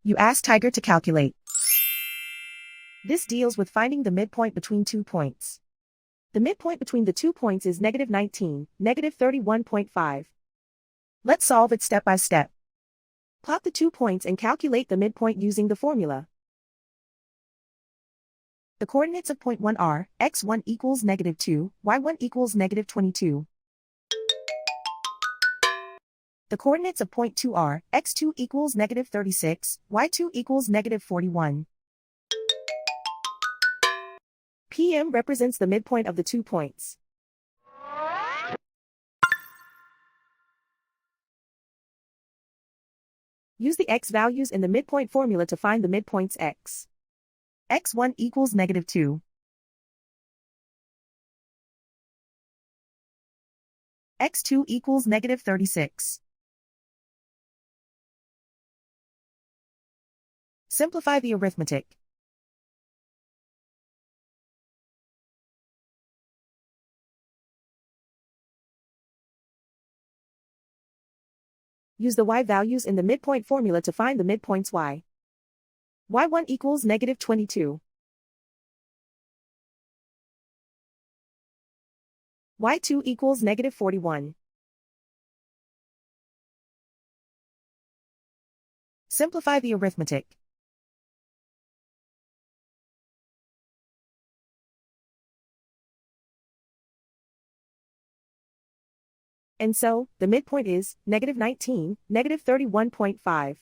You ask Tiger to calculate. This deals with finding the midpoint between 2 points. The midpoint between the 2 points is -19, -31.5. Let's solve it step by step. Plot the 2 points and calculate the midpoint using the formula. The coordinates of point 1 are, x1 equals -2, y1 equals -22. The coordinates of point 2 are, x2 equals -36, y2 equals -41. PM represents the midpoint of the 2 points. Use the x values in the midpoint formula to find the midpoints x. x1 equals -2. x2 equals -36. Simplify the arithmetic. Use the y values in the midpoint formula to find the midpoints y. y1 equals -22. y2 equals -41. Simplify the arithmetic. And so, the midpoint is -19, -31.5.